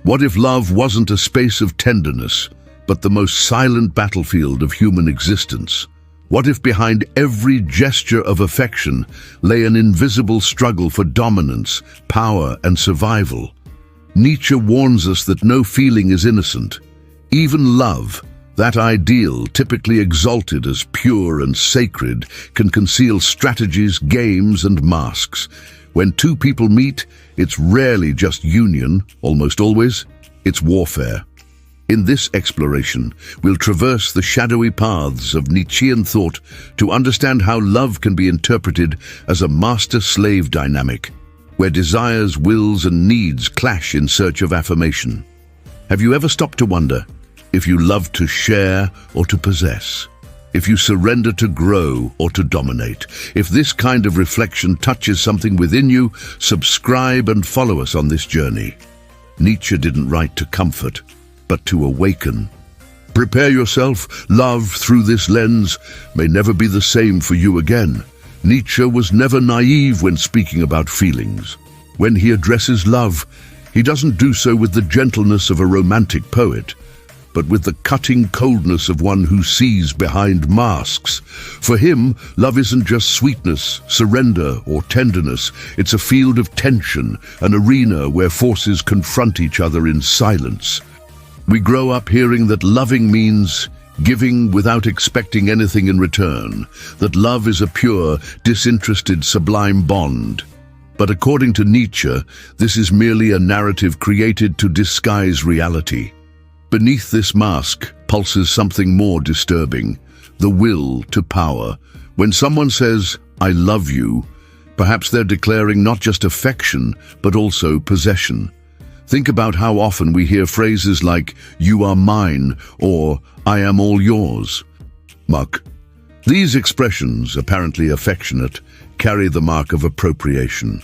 What if love wasn't a space of tenderness, but the most silent battlefield of human existence? What if behind every gesture of affection lay an invisible struggle for dominance, power, and survival? Nietzsche warns us that no feeling is innocent. Even love, that ideal typically exalted as pure and sacred, can conceal strategies, games, and masks. When two people meet, it's rarely just union, almost always, it's warfare. In this exploration, we'll traverse the shadowy paths of Nietzschean thought to understand how love can be interpreted as a master-slave dynamic, where desires, wills, and needs clash in search of affirmation. Have you ever stopped to wonder if you love to share or to possess? If you surrender to grow or to dominate? If this kind of reflection touches something within you, subscribe and follow us on this journey. Nietzsche didn't write to comfort, but to awaken. Prepare yourself. Love through this lens may never be the same for you again. Nietzsche was never naive when speaking about feelings. When he addresses love, he doesn't do so with the gentleness of a romantic poet, but with the cutting coldness of one who sees behind masks. For him, love isn't just sweetness, surrender, or tenderness. It's a field of tension, an arena where forces confront each other in silence. We grow up hearing that loving means giving without expecting anything in return, that love is a pure, disinterested, sublime bond. But according to Nietzsche, this is merely a narrative created to disguise reality. Beneath this mask pulses something more disturbing, the will to power. When someone says, "I love you," perhaps they're declaring not just affection, but also possession. Think about how often we hear phrases like, "You are mine," or "I am all yours." These expressions, apparently affectionate, carry the mark of appropriation.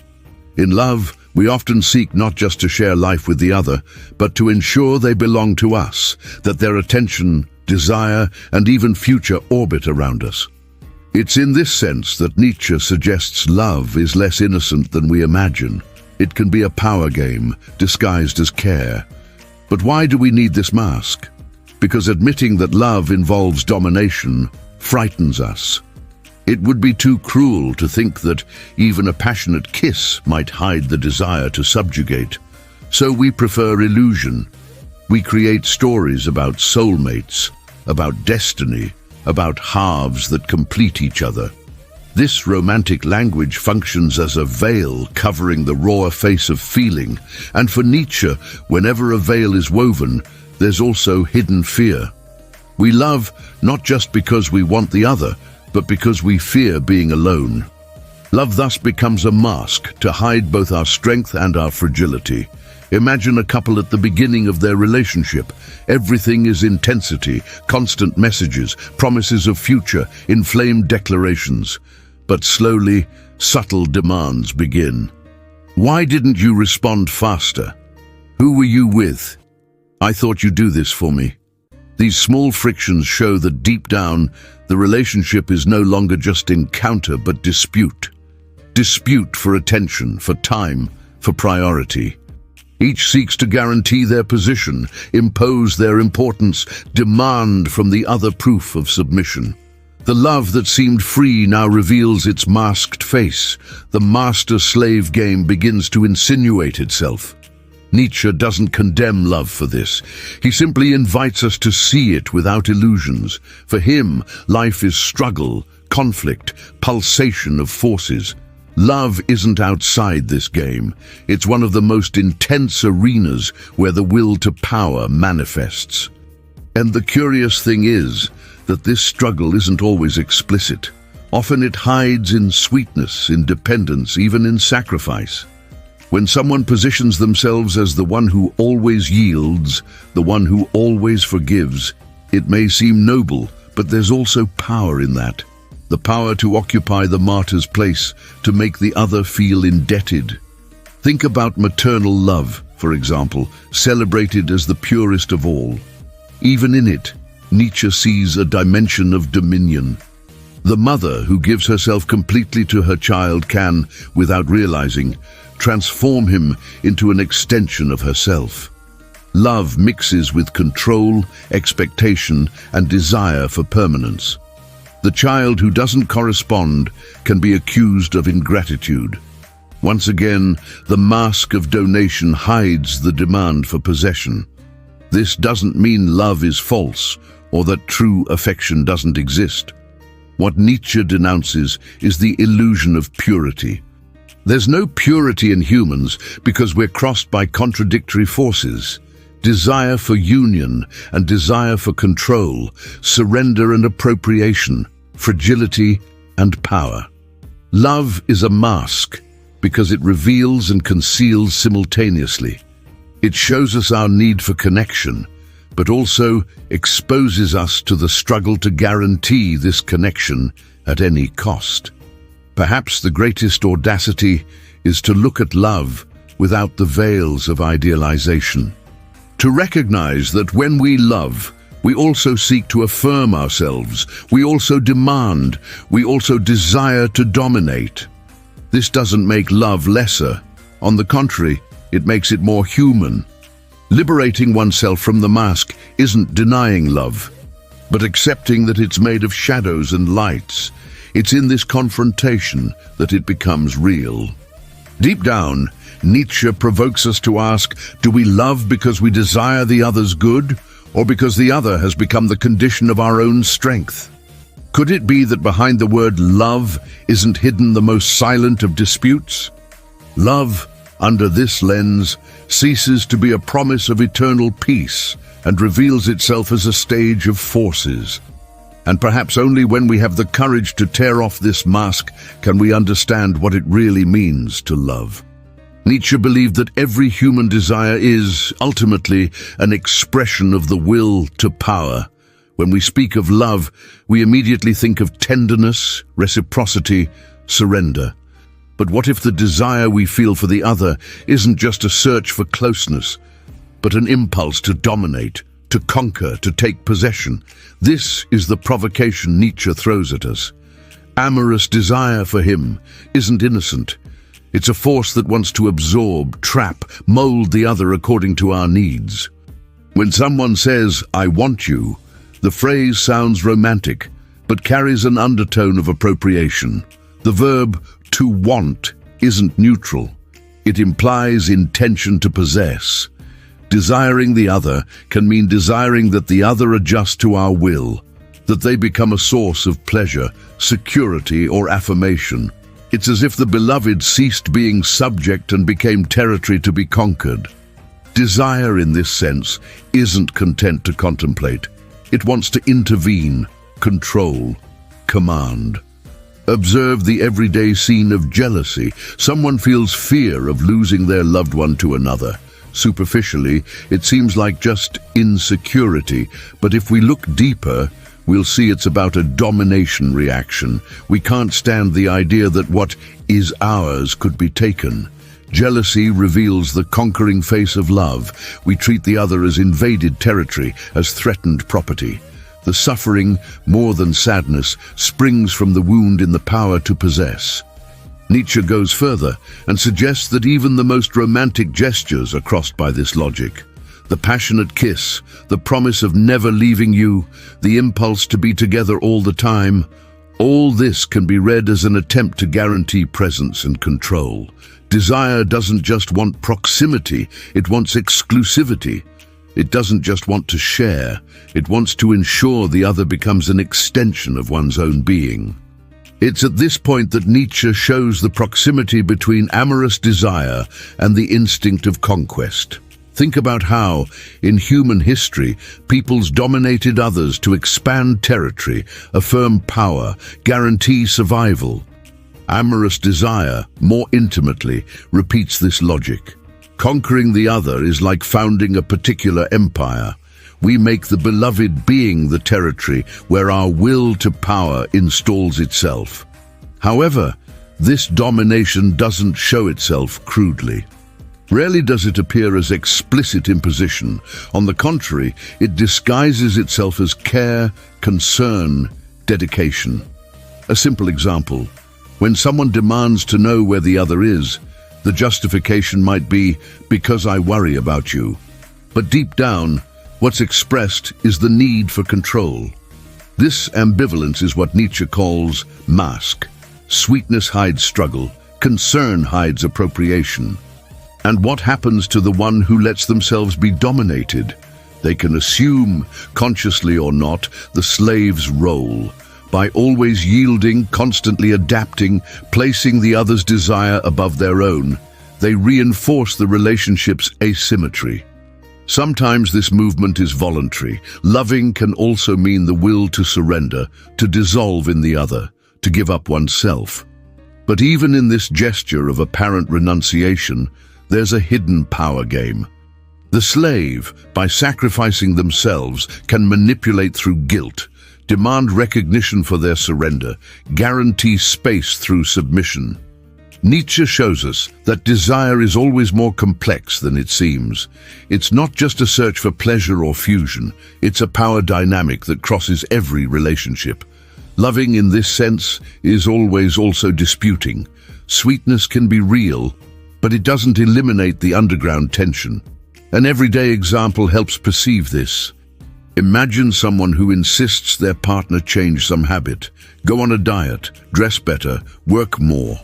In love, we often seek not just to share life with the other, but to ensure they belong to us, that their attention, desire, and even future orbit around us. It's in this sense that Nietzsche suggests love is less innocent than we imagine. It can be a power game, disguised as care. But why do we need this mask? Because admitting that love involves domination frightens us. It would be too cruel to think that even a passionate kiss might hide the desire to subjugate. So we prefer illusion. We create stories about soulmates, about destiny, about halves that complete each other. This romantic language functions as a veil covering the raw face of feeling, and for Nietzsche, whenever a veil is woven, there's also hidden fear. We love not just because we want the other, but because we fear being alone. Love thus becomes a mask to hide both our strength and our fragility. Imagine a couple at the beginning of their relationship. Everything is intensity, constant messages, promises of future, inflamed declarations. But slowly, subtle demands begin. Why didn't you respond faster? Who were you with? I thought you'd do this for me. These small frictions show that deep down, the relationship is no longer just encounter but dispute. Dispute for attention, for time, for priority. Each seeks to guarantee their position, impose their importance, demand from the other proof of submission. The love that seemed free now reveals its masked face. The master-slave game begins to insinuate itself. Nietzsche doesn't condemn love for this. He simply invites us to see it without illusions. For him, life is struggle, conflict, pulsation of forces. Love isn't outside this game. It's one of the most intense arenas where the will to power manifests. And the curious thing is that this struggle isn't always explicit. Often it hides in sweetness, in dependence, even in sacrifice. When someone positions themselves as the one who always yields, the one who always forgives, it may seem noble, but there's also power in that. The power to occupy the martyr's place, to make the other feel indebted. Think about maternal love, for example, celebrated as the purest of all. Even in it, Nietzsche sees a dimension of dominion. The mother who gives herself completely to her child can, without realizing, transform him into an extension of herself. love mixes with control, expectation, and desire for permanence. The child who doesn't correspond can be accused of ingratitude. Once again, the mask of donation hides the demand for possession. This doesn't mean love is false or that true affection doesn't exist. What Nietzsche denounces is the illusion of purity. There's no purity in humans because we're crossed by contradictory forces: desire for union and desire for control, surrender and appropriation, fragility and power. Love is a mask because it reveals and conceals simultaneously. It shows us our need for connection, but also exposes us to the struggle to guarantee this connection at any cost. Perhaps the greatest audacity is to look at love without the veils of idealization. To recognize that when we love, we also seek to affirm ourselves, we also demand, we also desire to dominate. This doesn't make love lesser. On the contrary, it makes it more human. Liberating oneself from the mask isn't denying love, but accepting that it's made of shadows and lights. It's in this confrontation that it becomes real. Deep down, Nietzsche provokes us to ask, do we love because we desire the other's good, or because the other has become the condition of our own strength? Could it be that behind the word love isn't hidden the most silent of disputes? Love, under this lens, ceases to be a promise of eternal peace and reveals itself as a stage of forces. And perhaps only when we have the courage to tear off this mask can we understand what it really means to love. Nietzsche believed that every human desire is, ultimately, an expression of the will to power. When we speak of love, we immediately think of tenderness, reciprocity, surrender. But what if the desire we feel for the other isn't just a search for closeness, but an impulse to dominate, to conquer, to take possession? This is the provocation Nietzsche throws at us. Amorous desire for him isn't innocent. It's a force that wants to absorb, trap, mold the other according to our needs. When someone says, "I want you," the phrase sounds romantic, but carries an undertone of appropriation. The verb to want isn't neutral. It implies intention to possess. Desiring the other can mean desiring that the other adjust to our will, that they become a source of pleasure, security, or affirmation. It's as if the beloved ceased being subject and became territory to be conquered. Desire, in this sense, isn't content to contemplate. It wants to intervene, control, command. Observe the everyday scene of jealousy. Someone feels fear of losing their loved one to another. Superficially, it seems like just insecurity, but if we look deeper, we'll see it's about a domination reaction. We can't stand the idea that what is ours could be taken. Jealousy reveals the conquering face of love. We treat the other as invaded territory, as threatened property. The suffering, more than sadness, springs from the wound in the power to possess. Nietzsche goes further and suggests that even the most romantic gestures are crossed by this logic. The passionate kiss, the promise of never leaving you, the impulse to be together all the time, all this can be read as an attempt to guarantee presence and control. Desire doesn't just want proximity, it wants exclusivity. It doesn't just want to share, it wants to ensure the other becomes an extension of one's own being. It's at this point that Nietzsche shows the proximity between amorous desire and the instinct of conquest. Think about how, in human history, peoples dominated others to expand territory, affirm power, guarantee survival. Amorous desire, more intimately, repeats this logic. Conquering the other is like founding a particular empire. We make the beloved being the territory where our will to power installs itself. However, this domination doesn't show itself crudely. Rarely does it appear as explicit imposition. On the contrary, it disguises itself as care, concern, dedication. A simple example: when someone demands to know where the other is, the justification might be, "because I worry about you." But deep down, what's expressed is the need for control. This ambivalence is what Nietzsche calls mask. Sweetness hides struggle, concern hides appropriation. And what happens to the one who lets themselves be dominated? They can assume, consciously or not, the slave's role. By always yielding, constantly adapting, placing the other's desire above their own, they reinforce the relationship's asymmetry. Sometimes this movement is voluntary. Loving can also mean the will to surrender, to dissolve in the other, to give up oneself. But even in this gesture of apparent renunciation, there's a hidden power game. The slave, by sacrificing themselves, can manipulate through guilt, demand recognition for their surrender, guarantee space through submission. Nietzsche shows us that desire is always more complex than it seems. It's not just a search for pleasure or fusion, it's a power dynamic that crosses every relationship. Loving in this sense is always also disputing. Sweetness can be real, but it doesn't eliminate the underground tension. An everyday example helps perceive this. Imagine someone who insists their partner change some habit, go on a diet, dress better, work more.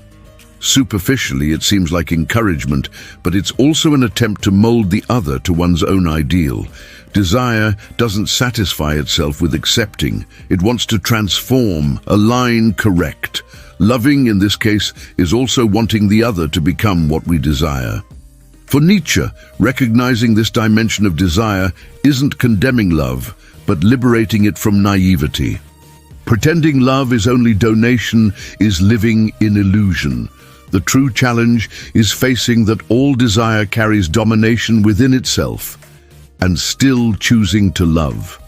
Superficially, it seems like encouragement, but it's also an attempt to mold the other to one's own ideal. Desire doesn't satisfy itself with accepting. It wants to transform, align, correct. Loving, in this case, is also wanting the other to become what we desire. For Nietzsche, recognizing this dimension of desire isn't condemning love, but liberating it from naivety. Pretending love is only donation is living in illusion. The true challenge is facing that all desire carries domination within itself and still choosing to love.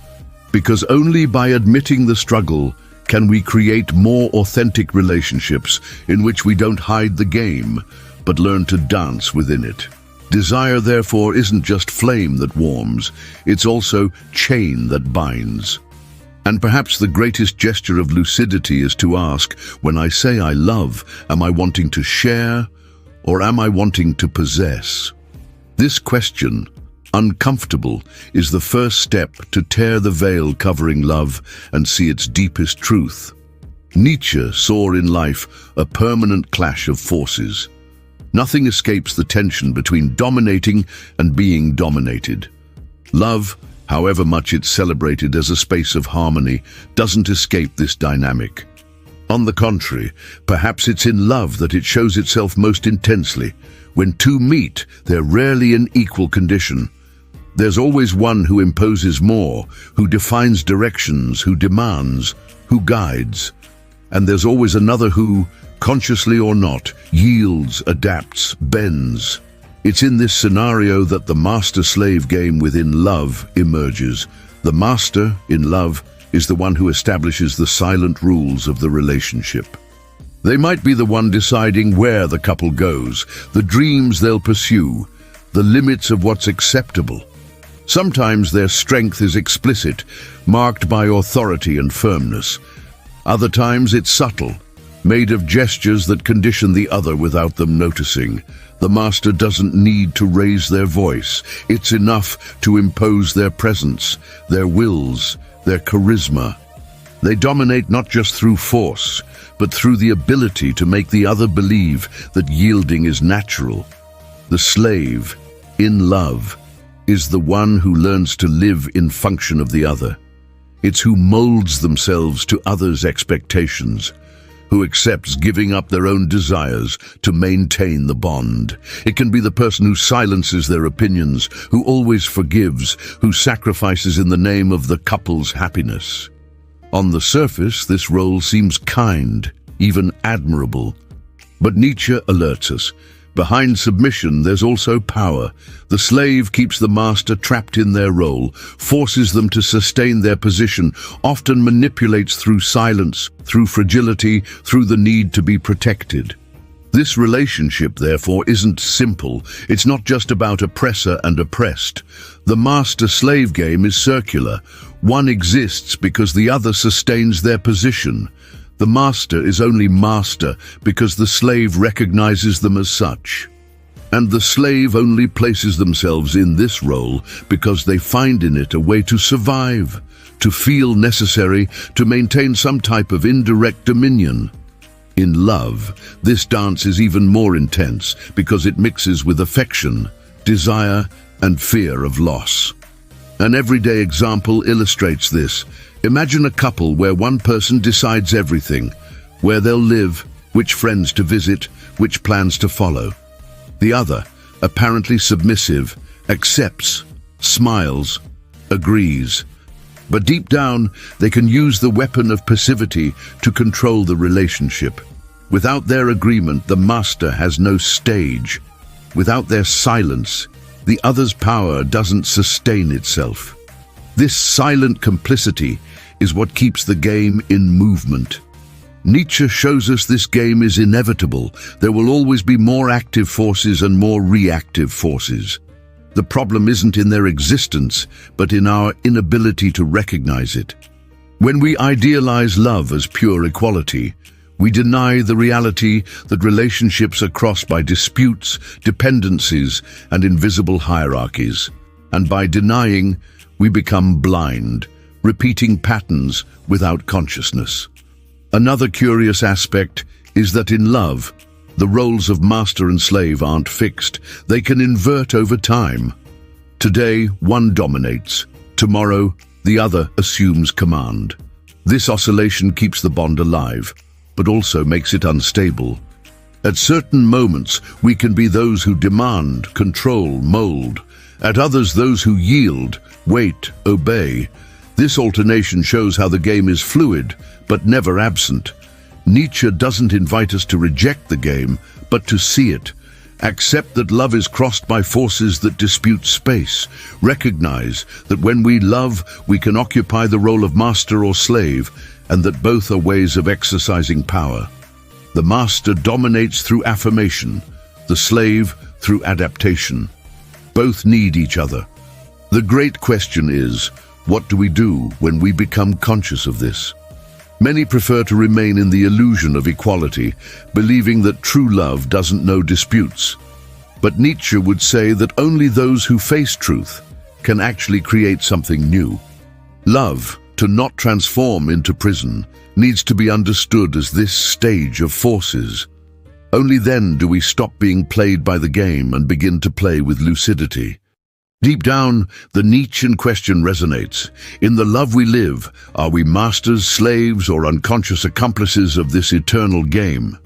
Because only by admitting the struggle can we create more authentic relationships in which we don't hide the game, but learn to dance within it. Desire, therefore, isn't just flame that warms, it's also chain that binds. And perhaps the greatest gesture of lucidity is to ask, when I say I love, am I wanting to share, or am I wanting to possess? This question, uncomfortable, is the first step to tear the veil covering love and see its deepest truth. Nietzsche saw in life a permanent clash of forces. Nothing escapes the tension between dominating and being dominated. Love, however much it's celebrated as a space of harmony, doesn't escape this dynamic. On the contrary, perhaps it's in love that it shows itself most intensely. When two meet, they're rarely in equal condition. There's always one who imposes more, who defines directions, who demands, who guides. And there's always another who, consciously or not, yields, adapts, bends. It's in this scenario that the master-slave game within love emerges. The master, in love, is the one who establishes the silent rules of the relationship. They might be the one deciding where the couple goes, the dreams they'll pursue, the limits of what's acceptable. Sometimes their strength is explicit, marked by authority and firmness. Other times it's subtle, made of gestures that condition the other without them noticing. The master doesn't need to raise their voice. It's enough to impose their presence, their wills, their charisma. They dominate not just through force, but through the ability to make the other believe that yielding is natural. The slave, in love, is the one who learns to live in function of the other. It's who molds themselves to others' expectations, who accepts giving up their own desires to maintain the bond. It can be the person who silences their opinions, who always forgives, who sacrifices in the name of the couple's happiness. On the surface, this role seems kind, even admirable. But Nietzsche alerts us. Behind submission, there's also power. The slave keeps the master trapped in their role, forces them to sustain their position, often manipulates through silence, through fragility, through the need to be protected. This relationship, therefore, isn't simple. It's not just about oppressor and oppressed. The master-slave game is circular. One exists because the other sustains their position. The master is only master because the slave recognizes them as such. And the slave only places themselves in this role because they find in it a way to survive, to feel necessary, to maintain some type of indirect dominion. In love, this dance is even more intense because it mixes with affection, desire, and fear of loss. An everyday example illustrates this. Imagine a couple where one person decides everything, where they'll live, which friends to visit, which plans to follow. The other, apparently submissive, accepts, smiles, agrees. But deep down, they can use the weapon of passivity to control the relationship. Without their agreement, the master has no stage. Without their silence, the other's power doesn't sustain itself. This silent complicity is what keeps the game in movement. Nietzsche shows us this game is inevitable. There will always be more active forces and more reactive forces. The problem isn't in their existence, but in our inability to recognize it. When we idealize love as pure equality, we deny the reality that relationships are crossed by disputes, dependencies, and invisible hierarchies. And by denying, we become blind, repeating patterns without consciousness. Another curious aspect is that in love, the roles of master and slave aren't fixed. They can invert over time. Today, one dominates. Tomorrow, the other assumes command. This oscillation keeps the bond alive, but also makes it unstable. At certain moments, we can be those who demand, control, mold. At others, those who yield, wait, obey. This alternation shows how the game is fluid, but never absent. Nietzsche doesn't invite us to reject the game, but to see it. Accept that love is crossed by forces that dispute space. Recognize that when we love, we can occupy the role of master or slave, and that both are ways of exercising power. The master dominates through affirmation, the slave through adaptation. Both need each other. The great question is, what do we do when we become conscious of this? Many prefer to remain in the illusion of equality, believing that true love doesn't know disputes. But Nietzsche would say that only those who face truth can actually create something new. Love, to not transform into prison, needs to be understood as this stage of forces. Only then do we stop being played by the game and begin to play with lucidity. Deep down, the Nietzschean question resonates. In the love we live, are we masters, slaves, or unconscious accomplices of this eternal game?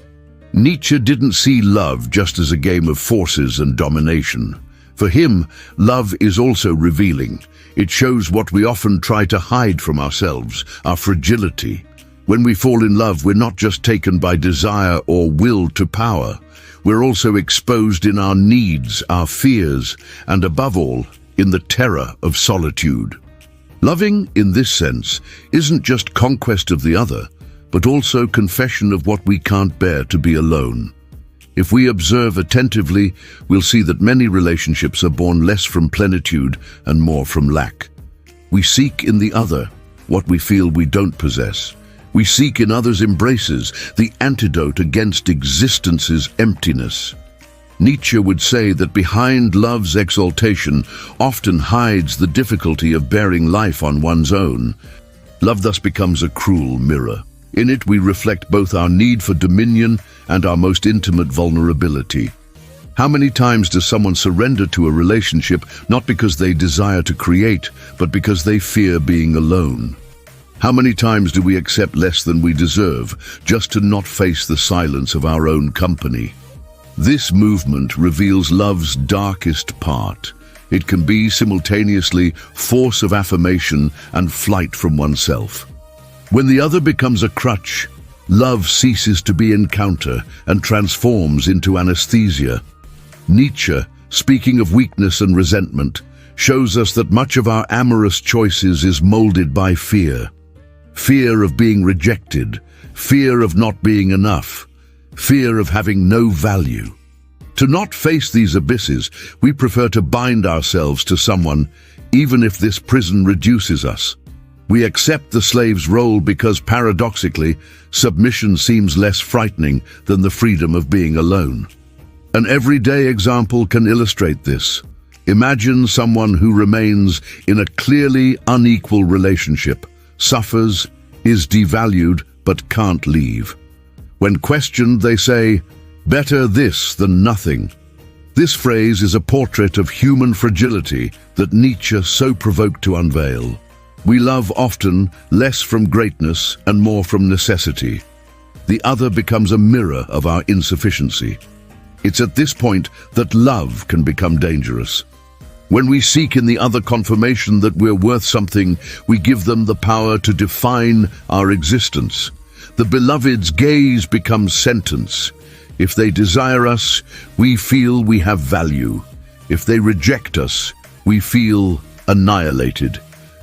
Nietzsche didn't see love just as a game of forces and domination. For him, love is also revealing. It shows what we often try to hide from ourselves, our fragility. When we fall in love, we're not just taken by desire or will to power. We're also exposed in our needs, our fears, and above all, in the terror of solitude. Loving, in this sense, isn't just conquest of the other, but also confession of what we can't bear to be alone. If we observe attentively, we'll see that many relationships are born less from plenitude and more from lack. We seek in the other what we feel we don't possess. We seek in others' embraces the antidote against existence's emptiness. Nietzsche would say that behind love's exaltation often hides the difficulty of bearing life on one's own. Love thus becomes a cruel mirror. In it we reflect both our need for dominion and our most intimate vulnerability. How many times does someone surrender to a relationship not because they desire to create, but because they fear being alone? How many times do we accept less than we deserve, just to not face the silence of our own company? This movement reveals love's darkest part. It can be simultaneously force of affirmation and flight from oneself. When the other becomes a crutch, love ceases to be encounter and transforms into anesthesia. Nietzsche, speaking of weakness and resentment, shows us that much of our amorous choices is molded by fear. Fear of being rejected, fear of not being enough, fear of having no value. To not face these abysses, we prefer to bind ourselves to someone, even if this prison reduces us. We accept the slave's role because, paradoxically, submission seems less frightening than the freedom of being alone. An everyday example can illustrate this. Imagine someone who remains in a clearly unequal relationship, suffers, is devalued, but can't leave. When questioned, they say, "Better this than nothing." This phrase is a portrait of human fragility that Nietzsche so provoked to unveil. We love often less from greatness and more from necessity. The other becomes a mirror of our insufficiency. It's at this point that love can become dangerous. When we seek in the other confirmation that we're worth something, we give them the power to define our existence. The beloved's gaze becomes sentence. If they desire us, we feel we have value. If they reject us, we feel annihilated.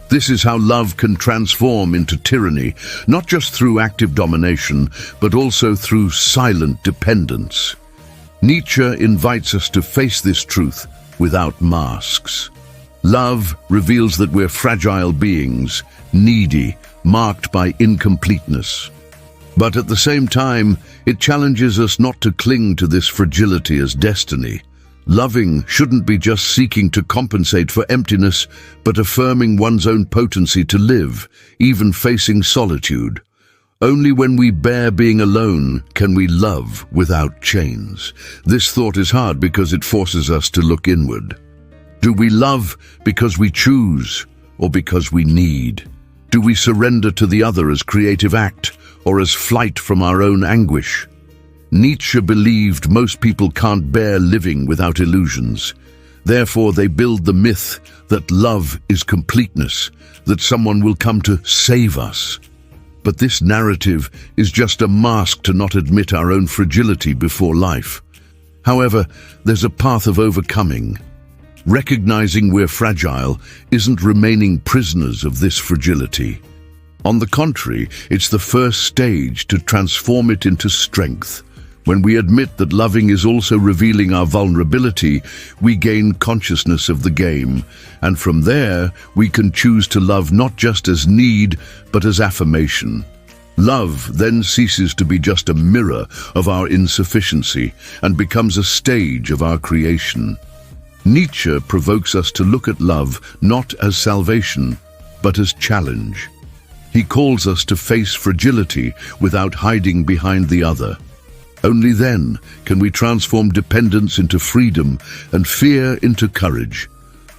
This is how love can transform into tyranny, not just through active domination, but also through silent dependence. Nietzsche invites us to face this truth without masks. Love reveals that we're fragile beings, needy, marked by incompleteness. But at the same time, it challenges us not to cling to this fragility as destiny. Loving shouldn't be just seeking to compensate for emptiness, but affirming one's own potency to live, even facing solitude. Only when we bear being alone can we love without chains. This thought is hard because it forces us to look inward. Do we love because we choose or because we need? Do we surrender to the other as creative act or as flight from our own anguish? Nietzsche believed most people can't bear living without illusions. Therefore, they build the myth that love is completeness, that someone will come to save us. But this narrative is just a mask to not admit our own fragility before life. However, there's a path of overcoming. Recognizing we're fragile isn't remaining prisoners of this fragility. On the contrary, it's the first stage to transform it into strength. When we admit that loving is also revealing our vulnerability, we gain consciousness of the game, and from there, we can choose to love not just as need, but as affirmation. Love then ceases to be just a mirror of our insufficiency and becomes a stage of our creation. Nietzsche provokes us to look at love not as salvation, but as challenge. He calls us to face fragility without hiding behind the other. Only then can we transform dependence into freedom and fear into courage.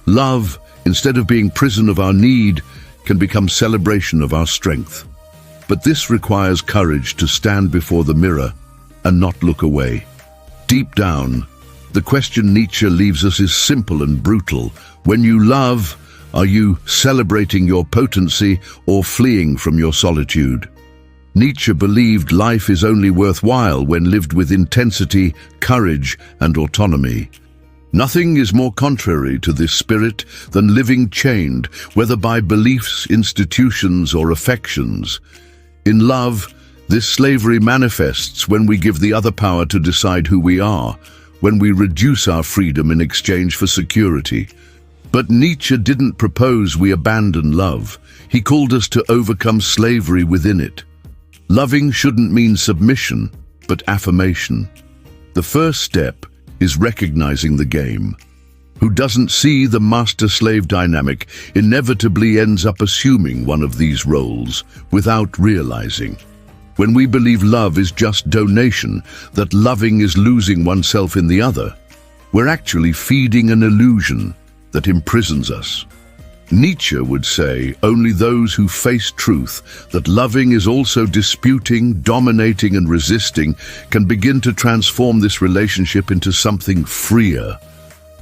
Love, instead of being prison of our need, can become celebration of our strength. But this requires courage to stand before the mirror and not look away. Deep down, the question Nietzsche leaves us is simple and brutal. When you love, are you celebrating your potency or fleeing from your solitude? Nietzsche believed life is only worthwhile when lived with intensity, courage, and autonomy. Nothing is more contrary to this spirit than living chained, whether by beliefs, institutions, or affections. In love, this slavery manifests when we give the other power to decide who we are, when we reduce our freedom in exchange for security. But Nietzsche didn't propose we abandon love. He called us to overcome slavery within it. Loving shouldn't mean submission, but affirmation. The first step is recognizing the game. Who doesn't see the master-slave dynamic inevitably ends up assuming one of these roles without realizing. When we believe love is just donation, that loving is losing oneself in the other, we're actually feeding an illusion that imprisons us. Nietzsche would say only those who face truth, that loving is also disputing, dominating, and resisting, can begin to transform this relationship into something freer.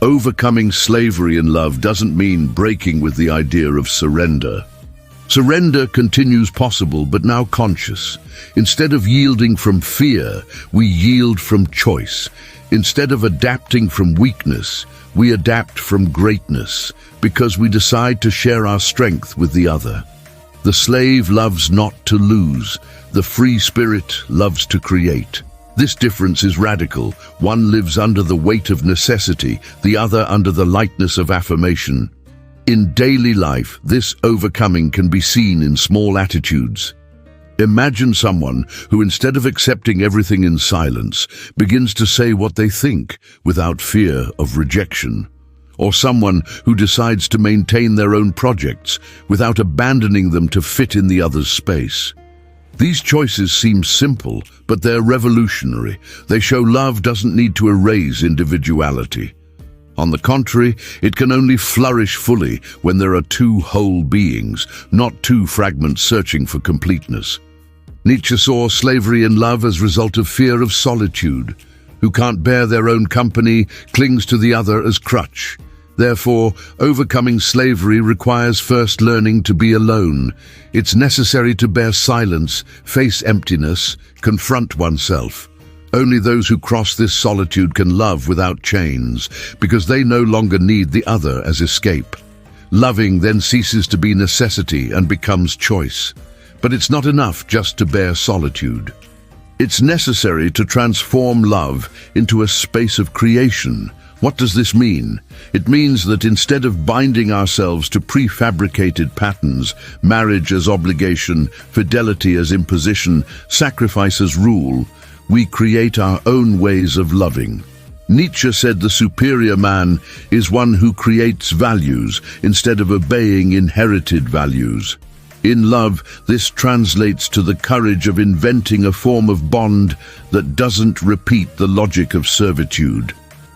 Overcoming slavery in love doesn't mean breaking with the idea of surrender. Surrender continues possible, but now conscious. Instead of yielding from fear, we yield from choice. Instead of adapting from weakness, we adapt from greatness, because we decide to share our strength with the other. The slave loves not to lose. The free spirit loves to create. This difference is radical. One lives under the weight of necessity, the other under the lightness of affirmation. In daily life, this overcoming can be seen in small attitudes. Imagine someone who, instead of accepting everything in silence, begins to say what they think without fear of rejection. Or someone who decides to maintain their own projects without abandoning them to fit in the other's space. These choices seem simple, but they're revolutionary. They show love doesn't need to erase individuality. On the contrary, it can only flourish fully when there are two whole beings, not two fragments searching for completeness. Nietzsche saw slavery in love as a result of fear of solitude. Who can't bear their own company clings to the other as crutch. Therefore, overcoming slavery requires first learning to be alone. It's necessary to bear silence, face emptiness, confront oneself. Only those who cross this solitude can love without chains, because they no longer need the other as escape. Loving then ceases to be necessity and becomes choice. But it's not enough just to bear solitude. It's necessary to transform love into a space of creation. What does this mean? It means that instead of binding ourselves to prefabricated patterns, marriage as obligation, fidelity as imposition, sacrifice as rule, we create our own ways of loving. Nietzsche said the superior man is one who creates values instead of obeying inherited values. In love, this translates to the courage of inventing a form of bond that doesn't repeat the logic of servitude.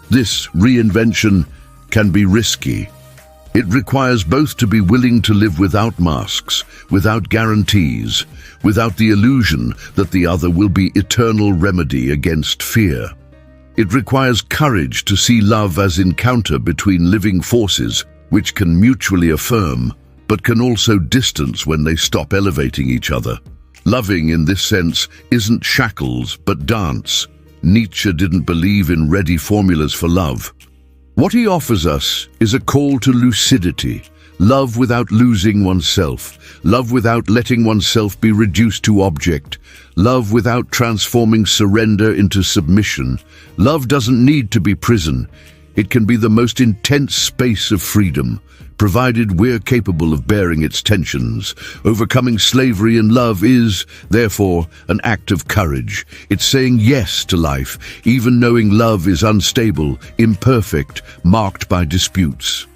This reinvention can be risky. It requires both to be willing to live without masks, without guarantees, without the illusion that the other will be eternal remedy against fear. It requires courage to see love as encounter between living forces, which can mutually affirm, but can also distance when they stop elevating each other. Loving, in this sense, isn't shackles, but dance. Nietzsche didn't believe in ready formulas for love. What he offers us is a call to lucidity, love without losing oneself, love without letting oneself be reduced to object, love without transforming surrender into submission. Love doesn't need to be prison. It can be the most intense space of freedom, provided we're capable of bearing its tensions. Overcoming slavery in love is, therefore, an act of courage. It's saying yes to life, even knowing love is unstable, imperfect, marked by disputes.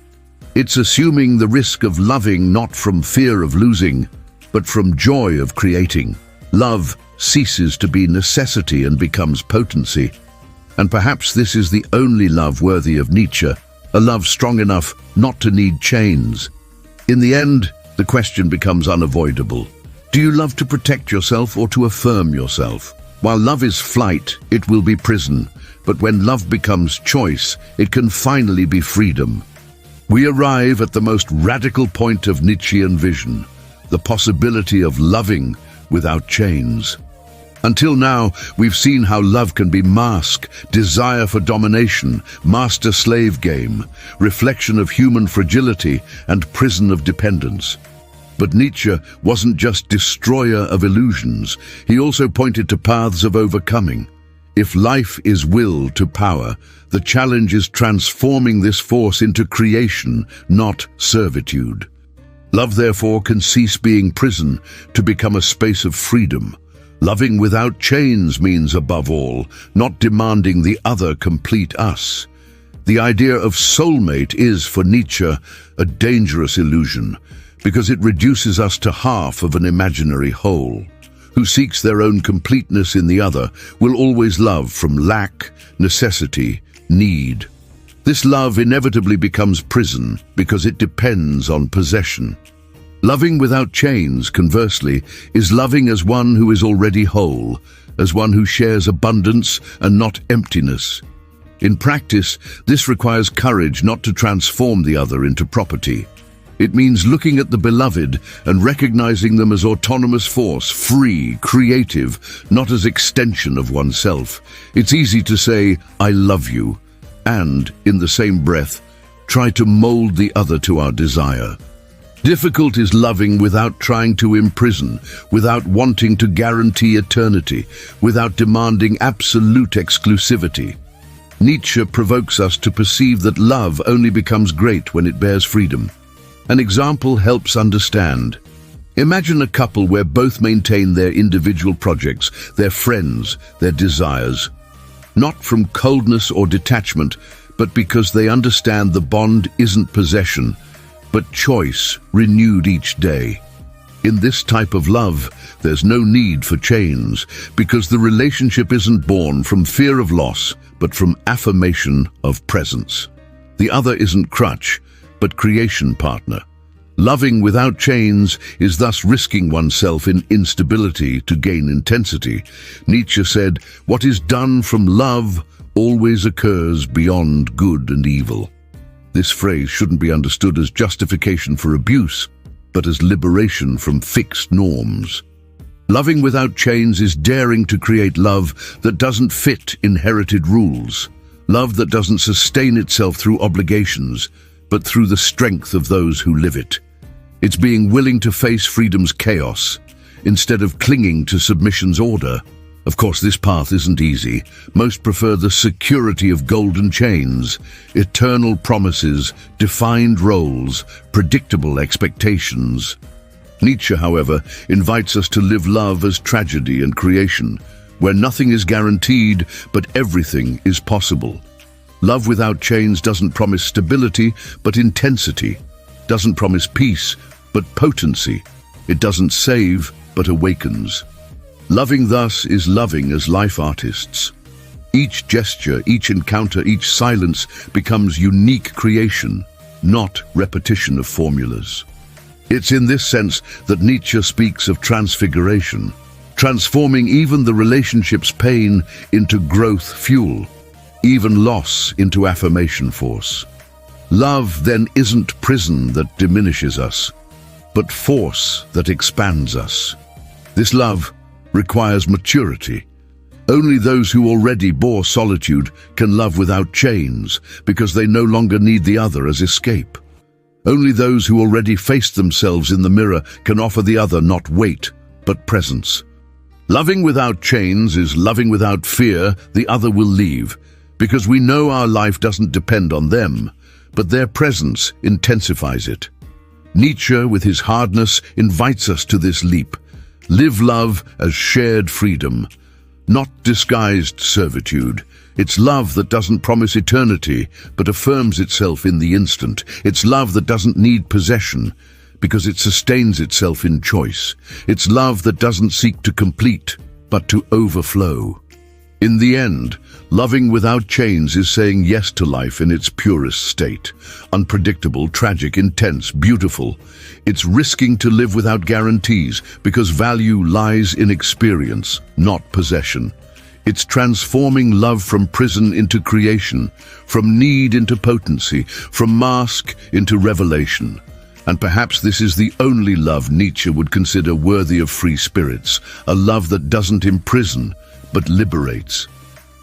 It's assuming the risk of loving not from fear of losing, but from joy of creating. Love ceases to be necessity and becomes potency. And perhaps this is the only love worthy of Nietzsche, a love strong enough not to need chains. In the end, the question becomes unavoidable. Do you love to protect yourself or to affirm yourself? While love is flight, it will be prison. But when love becomes choice, it can finally be freedom. We arrive at the most radical point of Nietzschean vision, the possibility of loving without chains. Until now, we've seen how love can be mask, desire for domination, master-slave game, reflection of human fragility, and prison of dependence. But Nietzsche wasn't just destroyer of illusions, he also pointed to paths of overcoming. If life is will to power, the challenge is transforming this force into creation, not servitude. Love, therefore, can cease being prison to become a space of freedom. Loving without chains means, above all, not demanding the other complete us. The idea of soulmate is, for Nietzsche, a dangerous illusion, because it reduces us to half of an imaginary whole. Who seeks their own completeness in the other will always love from lack, necessity, need. This love inevitably becomes prison because it depends on possession. Loving without chains, conversely, is loving as one who is already whole, as one who shares abundance and not emptiness. In practice, this requires courage not to transform the other into property. It means looking at the beloved and recognizing them as autonomous force, free, creative, not as extension of oneself. It's easy to say, "I love you," and, in the same breath, try to mold the other to our desire. Difficult is loving without trying to imprison, without wanting to guarantee eternity, without demanding absolute exclusivity. Nietzsche provokes us to perceive that love only becomes great when it bears freedom. An example helps understand. Imagine a couple where both maintain their individual projects, their friends, their desires, not from coldness or detachment, but because they understand the bond isn't possession, but choice renewed each day. In this type of love, there's no need for chains, because the relationship isn't born from fear of loss, but from affirmation of presence. The other isn't crutch, but creation partner. Loving without chains is thus risking oneself in instability to gain intensity. Nietzsche said, "What is done from love always occurs beyond good and evil." This phrase shouldn't be understood as justification for abuse, but as liberation from fixed norms. Loving without chains is daring to create love that doesn't fit inherited rules, love that doesn't sustain itself through obligations, but through the strength of those who live it. It's being willing to face freedom's chaos, instead of clinging to submission's order. Of course, this path isn't easy. Most prefer the security of golden chains, eternal promises, defined roles, predictable expectations. Nietzsche, however, invites us to live love as tragedy and creation, where nothing is guaranteed, but everything is possible. Love without chains doesn't promise stability, but intensity. Doesn't promise peace, but potency. It doesn't save, but awakens. Loving thus is loving as life artists. Each gesture, each encounter, each silence becomes unique creation, not repetition of formulas. It's in this sense that Nietzsche speaks of transfiguration, transforming even the relationship's pain into growth fuel, even loss into affirmation force. Love then isn't prison that diminishes us, but force that expands us. This love requires maturity. Only those who already bore solitude can love without chains, because they no longer need the other as escape. Only those who already faced themselves in the mirror can offer the other not weight, but presence. Loving without chains is loving without fear the other will leave, because we know our life doesn't depend on them, but their presence intensifies it. Nietzsche, with his hardness, invites us to this leap. Live love as shared freedom, not disguised servitude. It's love that doesn't promise eternity, but affirms itself in the instant. It's love that doesn't need possession, because it sustains itself in choice. It's love that doesn't seek to complete, but to overflow. In the end, loving without chains is saying yes to life in its purest state. Unpredictable, tragic, intense, beautiful. It's risking to live without guarantees, because value lies in experience, not possession. It's transforming love from prison into creation, from need into potency, from mask into revelation. And perhaps this is the only love Nietzsche would consider worthy of free spirits, a love that doesn't imprison, but liberates.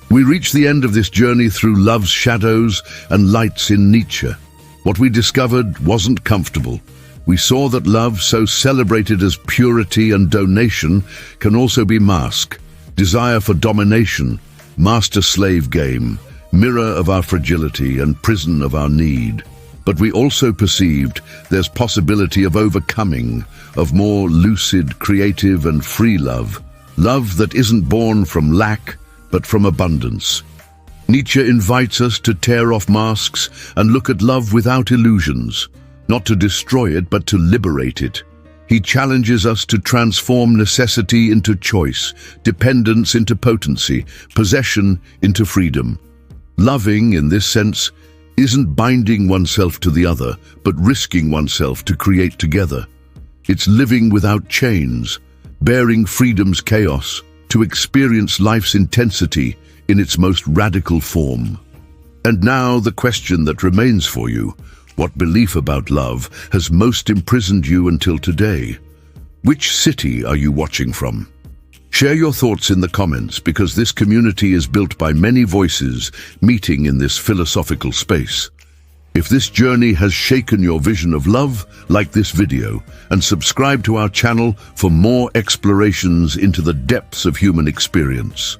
We reach the end of this journey through love's shadows and lights in Nietzsche. What we discovered wasn't comfortable. We saw that love, so celebrated as purity and donation, can also be mask, desire for domination, master-slave game, mirror of our fragility and prison of our need. But we also perceived there's possibility of overcoming, of more lucid, creative and free love. Love that isn't born from lack, but from abundance. Nietzsche invites us to tear off masks and look at love without illusions, not to destroy it, but to liberate it. He challenges us to transform necessity into choice, dependence into potency, possession into freedom. Loving, in this sense, isn't binding oneself to the other, but risking oneself to create together. It's living without chains, bearing freedom's chaos, to experience life's intensity in its most radical form. And now the question that remains for you: what belief about love has most imprisoned you until today? Which city are you watching from? Share your thoughts in the comments, because this community is built by many voices meeting in this philosophical space. If this journey has shaken your vision of love, like this video and subscribe to our channel for more explorations into the depths of human experience.